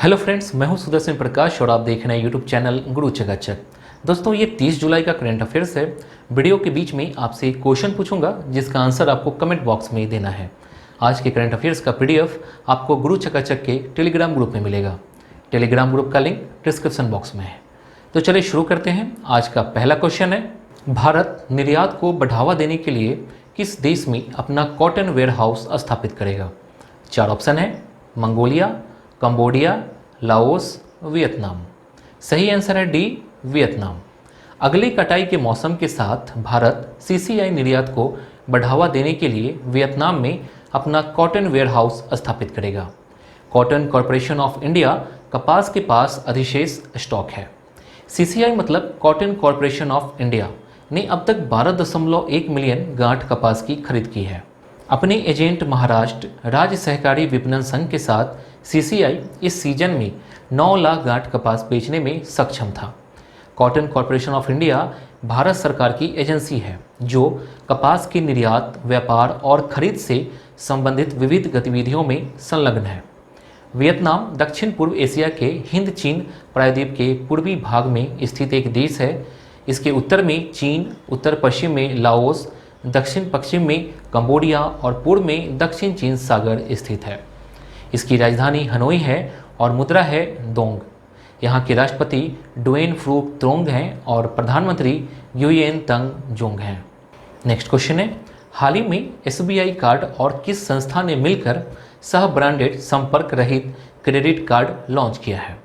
Hello friends, मैं हूं सुदर्शन प्रकाश और आप देख रहे हैं यूट्यूब चैनल गुरु चकाचक। दोस्तों, ये 30 जुलाई का करंट अफेयर्स है। वीडियो के बीच में आपसे एक क्वेश्चन पूछूंगा जिसका आंसर आपको कमेंट बॉक्स में देना है। आज के करंट अफेयर्स का पीडीएफ आपको गुरु चकाचक के टेलीग्राम ग्रुप में मिलेगा। टेलीग्राम ग्रुप का लिंक डिस्क्रिप्शन बॉक्स में है। तो चलिए शुरू करते हैं। आज का पहला क्वेश्चन है, भारत निर्यात को बढ़ावा देने के लिए किस देश में अपना कॉटन वेयर हाउस स्थापित करेगा? 4 ऑप्शन है, मंगोलिया, कंबोडिया, लाओस, वियतनाम। सही आंसर है डी, वियतनाम। अगली कटाई के मौसम के साथ भारत सीसीआई निर्यात को बढ़ावा देने के लिए वियतनाम में अपना कॉटन वेयर हाउस स्थापित करेगा। कॉटन कॉरपोरेशन ऑफ इंडिया कपास के पास अधिशेष स्टॉक है। सीसीआई मतलब कॉटन कॉरपोरेशन ऑफ इंडिया ने अब तक 12.1 मिलियन गांठ कपास की खरीद की है। अपने एजेंट महाराष्ट्र राज्य सहकारी विपणन संघ के साथ सीसीआई इस सीजन में 9 लाख गांठ कपास बेचने में सक्षम था। Cotton corporation of India Bharat सरकार की एजेंसी है जो कपास के निर्यात, व्यापार और खरीद से संबंधित विविध गतिविधियों में संलग्न है। वियतनाम दक्षिण पूर्व एशिया के हिंद चीन प्रायद्वीप के पूर्वी भाग में स्थित एक देश है। इसके उत्तर में चीन, उत्तर पश्चिम में लाओस, दक्षिण पश्चिम में कंबोडिया और पूर्व में दक्षिण चीन सागर स्थित है। इसकी राजधानी हनोई है और मुद्रा है दोंग। यहाँ के राष्ट्रपति डुएन फ्रूक त्रोंग हैं और प्रधानमंत्री युएन तंग जोंग हैं। नेक्स्ट क्वेश्चन है, हाल ही में एसबीआई कार्ड और किस संस्था ने मिलकर सह ब्रांडेड संपर्क रहित क्रेडिट कार्ड लॉन्च किया है?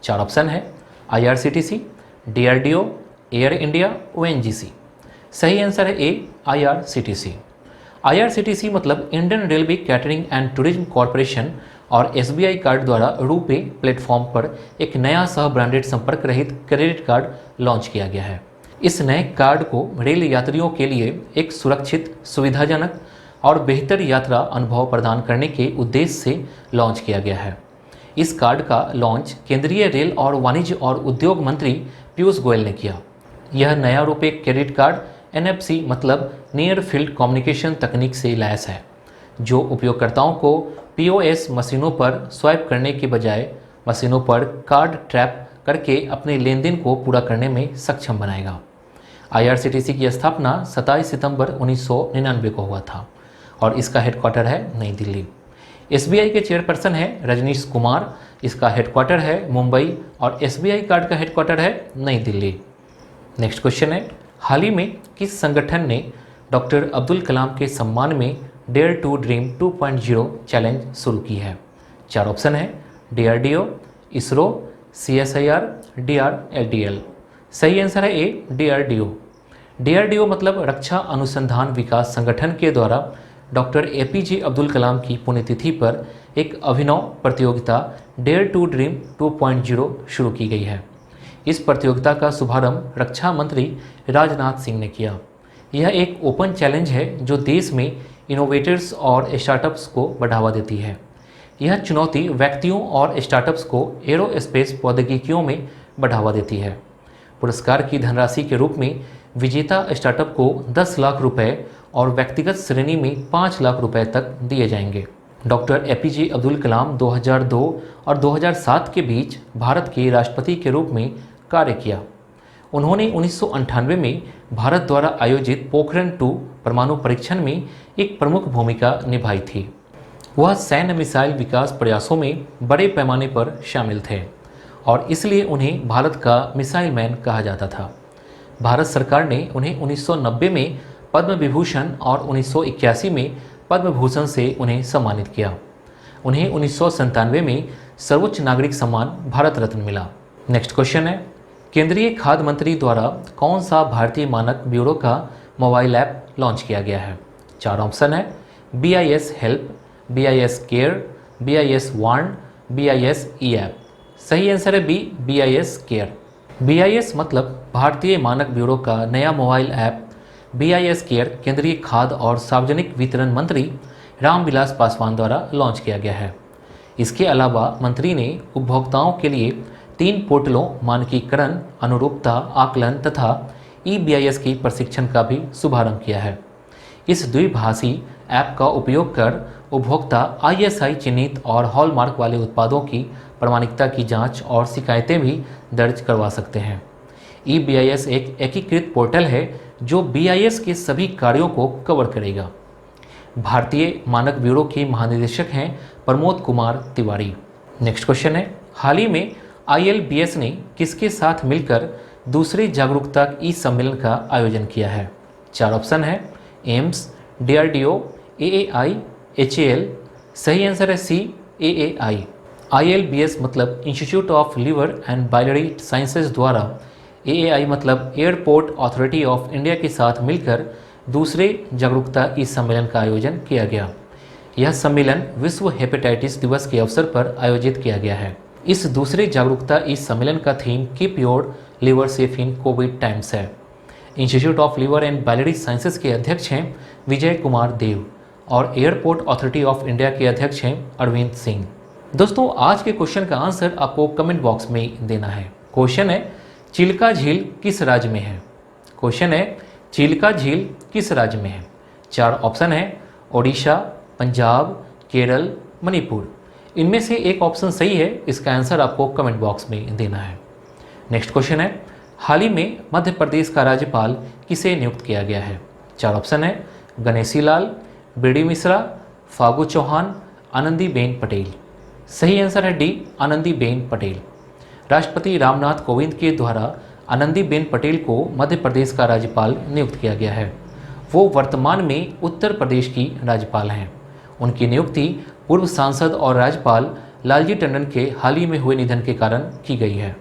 4 ऑप्शन है, IRCTC, DRDO, air India, ONGC. सही आंसर है ए, आईआरसीटीसी। आईआरसीटीसी मतलब Indian railway catering and tourism corporation और एसबीआई कार्ड द्वारा रूपे प्लेटफॉर्म पर एक नया सह ब्रांडेड संपर्क रहित क्रेडिट कार्ड लॉन्च किया गया है। इस नए कार्ड को रेल यात्रियों के लिए एक सुरक्षित, सुविधाजनक और बेहतर यात्रा अनुभव प्रदान करने के उद्देश्य से लॉन्च किया गया है। इस कार्ड का लॉन्च केंद्रीय रेल और वाणिज्य और उद्योग मंत्री पीयूष गोयल ने किया। यह नया रूपे क्रेडिट कार्ड NFC मतलब नियर फील्ड कम्युनिकेशन तकनीक से लैस है, जो उपयोगकर्ताओं को POS मशीनों पर स्वाइप करने के बजाय मशीनों पर कार्ड ट्रैप करके अपने लेन देन को पूरा करने में सक्षम बनाएगा। IRCTC की स्थापना 27 सितंबर 1999 को हुआ था और इसका हेडक्वार्टर है नई दिल्ली। SBI के चेयरपर्सन है रजनीश कुमार। इसका हेडक्वार्टर है मुंबई और SBI कार्ड का हेडक्वार्टर है नई दिल्ली। नेक्स्ट क्वेश्चन है, हाल ही में किस संगठन ने डॉक्टर अब्दुल कलाम के सम्मान में डेयर टू ड्रीम 2.0 चैलेंज शुरू की है? 4 ऑप्शन है, डीआरडीओ, इसरो, CSIR, DRDL। सही आंसर है ए, डीआरडीओ। डीआरडीओ मतलब रक्षा अनुसंधान विकास संगठन के द्वारा डॉक्टर APJ अब्दुल कलाम की पुण्यतिथि पर एक अभिनव प्रतियोगिता डेयर टू ड्रीम 2.0 शुरू की गई है। इस प्रतियोगिता का शुभारंभ रक्षा मंत्री राजनाथ सिंह ने किया। यह एक ओपन चैलेंज है जो देश में इनोवेटर्स और स्टार्टअप्स को बढ़ावा देती है। यह चुनौती व्यक्तियों और स्टार्टअप्स को एरोस्पेस प्रौद्योगिकियों में बढ़ावा देती है। पुरस्कार की धनराशि के रूप में विजेता स्टार्टअप को 10 लाख रुपए और व्यक्तिगत श्रेणी में 5 लाख रुपए तक दिए जाएंगे। डॉक्टर APJ अब्दुल कलाम 2002 और 2007 के बीच भारत के राष्ट्रपति के रूप में कार्य किया। उन्होंने 1998 में भारत द्वारा आयोजित पोखरण 2 परमाणु परीक्षण में एक प्रमुख भूमिका निभाई थी। वह सैन्य मिसाइल विकास प्रयासों में बड़े पैमाने पर शामिल थे और इसलिए उन्हें भारत का मिसाइल मैन कहा जाता था। भारत सरकार ने उन्हें 1990 में पद्म विभूषण और 1981 में पद्म भूषण से उन्हें सम्मानित किया। उन्हें 1997 में सर्वोच्च नागरिक सम्मान भारत रत्न मिला। नेक्स्ट क्वेश्चन है, केंद्रीय खाद्य मंत्री द्वारा कौन सा भारतीय मानक ब्यूरो का मोबाइल ऐप लॉन्च किया गया है? 4 ऑप्शन है, BIS help, BIS care, BIS warn, BIS e app. सही आंसर है बी, BIS केयर। BIS मतलब भारतीय मानक ब्यूरो का नया मोबाइल ऐप BIS केयर केंद्रीय खाद्य और सार्वजनिक वितरण मंत्री रामविलास पासवान द्वारा लॉन्च किया गया है। इसके अलावा मंत्री ने उपभोक्ताओं के लिए 3 पोर्टलों मानकीकरण, अनुरूपता आकलन तथा eBIS की प्रशिक्षण का भी शुभारंभ किया है। इस द्विभाषी ऐप का उपयोग कर उपभोक्ता ISI चिन्हित और हॉलमार्क वाले उत्पादों की प्रामाणिकता की जांच और शिकायतें भी दर्ज करवा सकते हैं। eBIS एक एकीकृत पोर्टल है जो BIS के सभी कार्यों को कवर करेगा। भारतीय मानक ब्यूरो के महानिदेशक हैं प्रमोद कुमार तिवारी। नेक्स्ट क्वेश्चन है, हाल ही में ILBS ने किसके साथ मिलकर दूसरे जागरूकता सम्मेलन का आयोजन किया है? 4 ऑप्शन है, एम्स, DRDO, AAI, HAL। सही आंसर है C, AAI। ILBS मतलब institute of Liver and Biliary sciences द्वारा AAI मतलब एयरपोर्ट अथॉरिटी ऑफ इंडिया के साथ मिलकर दूसरे जागरूकता सम्मेलन का आयोजन किया गया। यह सम्मेलन विश्व हेपेटाइटिस दिवस के अवसर पर आयोजित किया गया है। इस दूसरे जागरूकता सम्मेलन का theme keep your liver safe in Covid times है। Institute of Liver and Biliary Sciences के अध्यक्ष हैं विजय कुमार देव और एयरपोर्ट अथॉरिटी ऑफ इंडिया के अध्यक्ष हैं अरविंद सिंह। दोस्तों, आज के क्वेश्चन का आंसर आपको कमेंट बॉक्स में देना है। क्वेश्चन है, चिल्का झील किस राज्य में है? क्वेश्चन है, चिल्का झील किस राज्य में है? 4 ऑप्शन है, ओडिशा, पंजाब, केरल, मणिपुर। इनमें से एक ऑप्शन सही है, इसका आंसर आपको कमेंट बॉक्स में देना है। नेक्स्ट क्वेश्चन है, हाल ही में मध्य प्रदेश का राज्यपाल किसे नियुक्त किया गया है? 4 ऑप्शन है, गणेशी लाल, BD मिश्रा, फागू चौहान, आनंदीबेन पटेल। सही आंसर है D, आनंदीबेन पटेल। राष्ट्रपति रामनाथ कोविंद के द्वारा आनंदीबेन पटेल को मध्य प्रदेश का राज्यपाल नियुक्त किया गया है। वो वर्तमान में उत्तर प्रदेश की राज्यपाल हैं। उनकी नियुक्ति पूर्व सांसद और राज्यपाल लालजी टंडन के हाल ही में हुए निधन के कारण की गई है।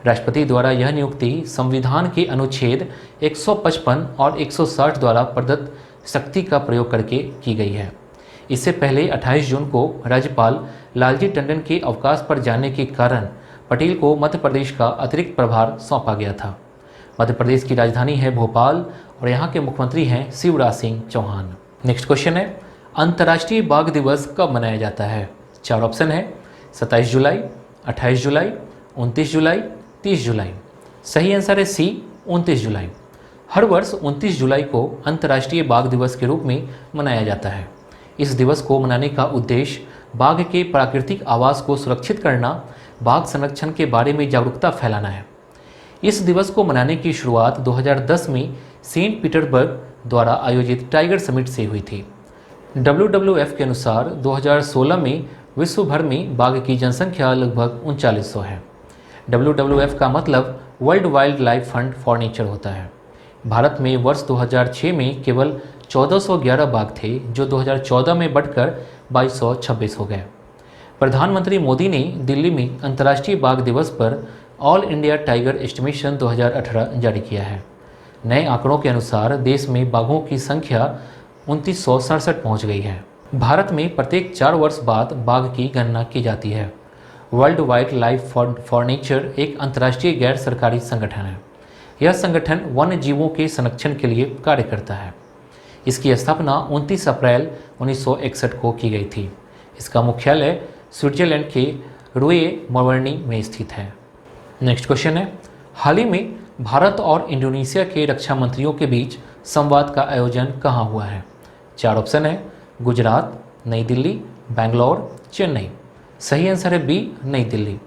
राष्ट्रपति द्वारा यह नियुक्ति संविधान के अनुच्छेद 155 और 160 द्वारा प्रदत्त शक्ति का प्रयोग करके की गई है। इससे पहले 28 जून को राज्यपाल लालजी टंडन के अवकाश पर जाने के कारण पटेल को मध्य प्रदेश का अतिरिक्त प्रभार सौंपा गया था। मध्य प्रदेश की राजधानी है भोपाल और यहाँ के मुख्यमंत्री हैं शिवराज सिंह चौहान। नेक्स्ट क्वेश्चन है, अंतर्राष्ट्रीय बाघ दिवस कब मनाया जाता है? 4 ऑप्शन है, 27 जुलाई, 28 जुलाई, 29 जुलाई, 30 जुलाई। सही आंसर है C, 29 जुलाई। हर वर्ष 29 जुलाई को अंतर्राष्ट्रीय बाघ दिवस के रूप में मनाया जाता है। इस दिवस को मनाने का उद्देश्य बाघ के प्राकृतिक आवास को सुरक्षित करना, बाघ संरक्षण के बारे में जागरूकता फैलाना है। इस दिवस को मनाने की शुरुआत 2010 में सेंट पीटर्सबर्ग द्वारा आयोजित टाइगर समिट से हुई थी। WWF के अनुसार 2016 में विश्व भर में बाघ की जनसंख्या लगभग 3900 है। WWF का मतलब world wild life fund for nature होता है। भारत में वर्ष 2006 में केवल 1411 बाघ थे, जो 2014 में बढ़कर 2226 हो गए। प्रधानमंत्री मोदी ने दिल्ली में अंतर्राष्ट्रीय बाघ दिवस पर ऑल इंडिया टाइगर एस्टिमेशन 2018 जारी किया है। नए आंकड़ों के अनुसार देश में बाघों की संख्या 2967 पहुंच गई है। भारत में प्रत्येक 4 वर्ष बाद बाघ की गणना की जाती है। World wild life for nature एक अंतर्राष्ट्रीय गैर सरकारी संगठन है। यह संगठन वन्य जीवों के संरक्षण के लिए कार्य करता है। इसकी स्थापना 29 अप्रैल 1961 को की गई थी। इसका मुख्यालय स्विट्जरलैंड के रुए मोवर्नी में स्थित है। नेक्स्ट क्वेश्चन है, हाल ही में भारत और इंडोनेशिया के रक्षा मंत्रियों के बीच संवाद का आयोजन कहाँ हुआ है? 4 ऑप्शन है, गुजरात, नई दिल्ली, बेंगलोर, चेन्नई। सही आंसर है B, नई दिल्ली।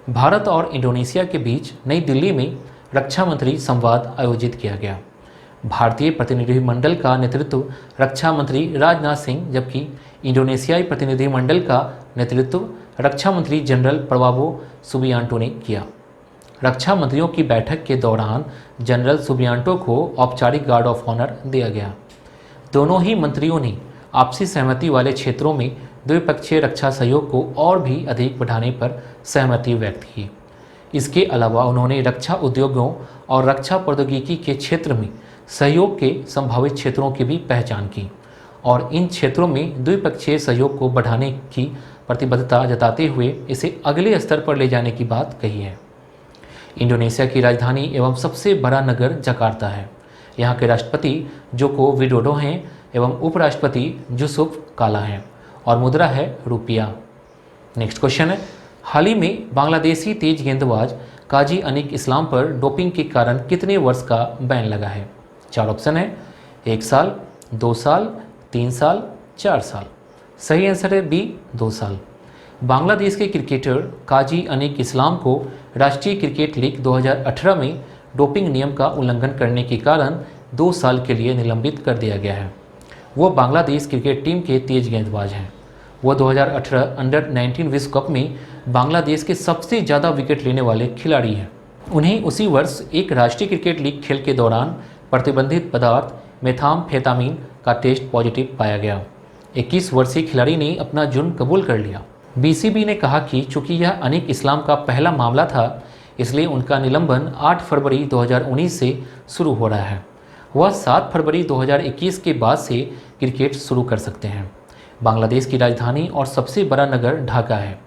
भारत और इंडोनेशिया के बीच नई दिल्ली में रक्षा मंत्री संवाद आयोजित किया गया। भारतीय प्रतिनिधिमंडल का नेतृत्व रक्षा मंत्री राजनाथ सिंह, जबकि इंडोनेशियाई प्रतिनिधिमंडल का नेतृत्व रक्षा मंत्री जनरल प्रबावो सुबियांटो ने किया। रक्षा मंत्रियों की बैठक के दौरान जनरल सुबियांटो को औपचारिक गार्ड ऑफ ऑनर दिया गया। दोनों ही मंत्रियों ने आपसी सहमति वाले क्षेत्रों में द्विपक्षीय रक्षा सहयोग को और भी अधिक बढ़ाने पर सहमति व्यक्त की। इसके अलावा उन्होंने रक्षा उद्योगों और रक्षा प्रौद्योगिकी के क्षेत्र में सहयोग के संभावित क्षेत्रों की भी पहचान की और इन क्षेत्रों में द्विपक्षीय सहयोग को बढ़ाने की प्रतिबद्धता जताते हुए इसे अगले स्तर पर ले जाने की बात कही है। इंडोनेशिया की राजधानी एवं सबसे बड़ा नगर जकार्ता है। यहाँ के राष्ट्रपति जोको विडोडो हैं एवं उपराष्ट्रपति यूसुफ काला हैं और मुद्रा है रुपया। नेक्स्ट क्वेश्चन है, हाल ही में बांग्लादेशी तेज गेंदबाज काजी अनिक इस्लाम पर डोपिंग के कारण कितने वर्ष का बैन लगा है? 4 ऑप्शन है, 1 साल, 2 साल, 3 साल, 4 साल। सही आंसर है बी 2 साल। बांग्लादेश के क्रिकेटर काजी अनीक इस्लाम को राष्ट्रीय क्रिकेट लीग 2018 में डोपिंग नियम का उल्लंघन करने के कारण 2 साल के लिए निलंबित कर दिया गया है। वो बांग्लादेश क्रिकेट टीम के तेज गेंदबाज हैं। वो 2018 अंडर 19 विश्व कप में बांग्लादेश के सबसे ज़्यादा विकेट लेने वाले खिलाड़ी हैं। उन्हें उसी वर्ष एक राष्ट्रीय क्रिकेट लीग खेल के दौरान प्रतिबंधित पदार्थ मेथाम्फेटामिन का टेस्ट पॉजिटिव पाया गया। 21 वर्षीय खिलाड़ी ने अपना जुर्म कबूल कर लिया। बीसीबी ने कहा कि चूंकि यह अनीक इस्लाम का पहला मामला था, इसलिए उनका निलंबन 8 फरवरी 2019 से शुरू हो रहा है। वह 7 फरवरी 2021 के बाद से क्रिकेट शुरू कर सकते हैं। बांग्लादेश की राजधानी और सबसे बड़ा नगर ढाका है।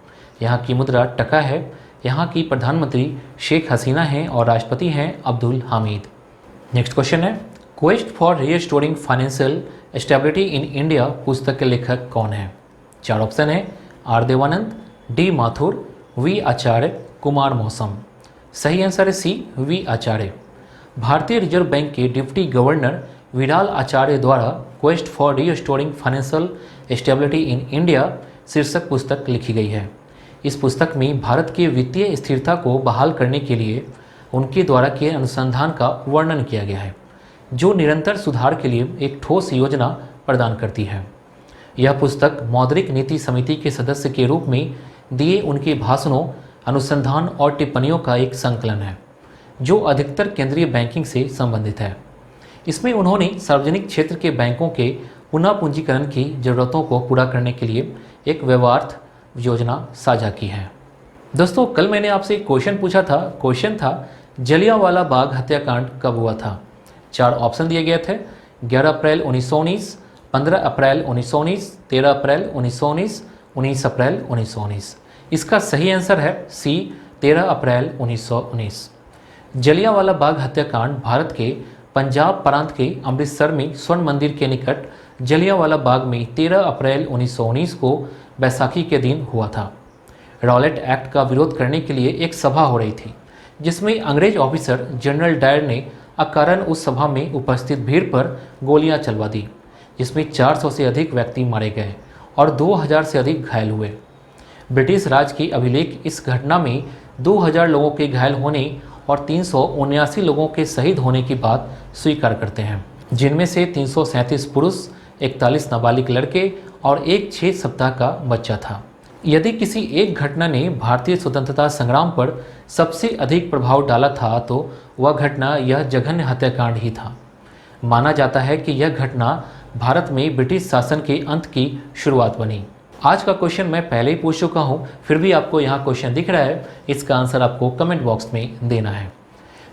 यहाँ की मुद्रा टका है। यहाँ की प्रधानमंत्री शेख हसीना हैं और राष्ट्रपति हैं अब्दुल हामिद। नेक्स्ट क्वेश्चन है, quest for restoring financial stability in India पुस्तक के लेखक कौन है? 4 ऑप्शन है, R Devanand, D Mathur, V Acharya, Kumar Mausam. सही आंसर है सी वी आचार्य। भारतीय रिजर्व बैंक के डिप्टी गवर्नर विडाल आचार्य द्वारा quest for restoring financial stability in India शीर्षक पुस्तक लिखी गई है। इस पुस्तक में भारत के वित्तीय स्थिरता को बहाल करने के लिए उनके द्वारा किए अनुसंधान का वर्णन किया गया है, जो निरंतर सुधार के लिए एक ठोस योजना प्रदान करती है। यह पुस्तक मौद्रिक नीति समिति के सदस्य के रूप में दिए उनके भाषणों, अनुसंधान और टिप्पणियों का एक संकलन है, जो अधिकतर केंद्रीय बैंकिंग से संबंधित है। इसमें उन्होंने सार्वजनिक क्षेत्र के बैंकों के पुनः पूंजीकरण की जरूरतों को पूरा करने के लिए एक व्यवहार्थ योजना साझा की है। दोस्तों, कल मैंने आपसे एक क्वेश्चन पूछा था। क्वेश्चन था, जलियांवाला बाग हत्याकांड कब हुआ था? 4 ऑप्शन दिए गए थे, 11 अप्रैल 1919, 15 अप्रैल 1919, 13 अप्रैल 1919, 19 अप्रैल 1919। इसका सही आंसर है सी 13 अप्रैल 1919। जलियांवाला बाग हत्याकांड भारत के पंजाब प्रांत के अमृतसर में स्वर्ण मंदिर के निकट जलियांवाला बाग में 13 अप्रैल 1919 को बैसाखी के दिन हुआ था। रॉलेट एक्ट का विरोध करने के लिए एक सभा हो रही थी, जिसमें अंग्रेज ऑफिसर जनरल डायर ने अकारण उस सभा में उपस्थित भीड़ पर गोलियां चलवा दी, जिसमें 400 से अधिक व्यक्ति मारे गए और 2000 से अधिक घायल हुए। ब्रिटिश राज की अभिलेख इस घटना में 2000 लोगों के घायल होने और 379 लोगों के शहीद होने की बात स्वीकार करते हैं, जिनमें से 337 पुरुष, 41 नाबालिग लड़के और एक 6 सप्ताह का बच्चा था। यदि किसी एक घटना ने भारतीय स्वतंत्रता संग्राम पर सबसे अधिक प्रभाव डाला था, तो वह घटना यह जघन्य हत्याकांड ही था। माना जाता है कि यह घटना भारत में ब्रिटिश शासन के अंत की शुरुआत बनी। आज का क्वेश्चन मैं पहले ही पूछ चुका हूँ, फिर भी आपको यहाँ क्वेश्चन दिख रहा है। इसका आंसर आपको कमेंट बॉक्स में देना है।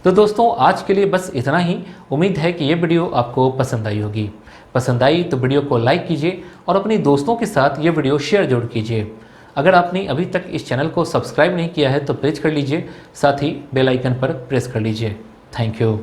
तो दोस्तों, आज के लिए बस इतना ही। उम्मीद है कि ये वीडियो आपको पसंद आई होगी। पसंद आई तो वीडियो को लाइक कीजिए और अपने दोस्तों के साथ ये वीडियो शेयर जरूर कीजिए। अगर आपने अभी तक इस चैनल को सब्सक्राइब नहीं किया है तो प्रेस कर लीजिए, साथ ही बेल आइकन पर प्रेस कर लीजिए। Thank you.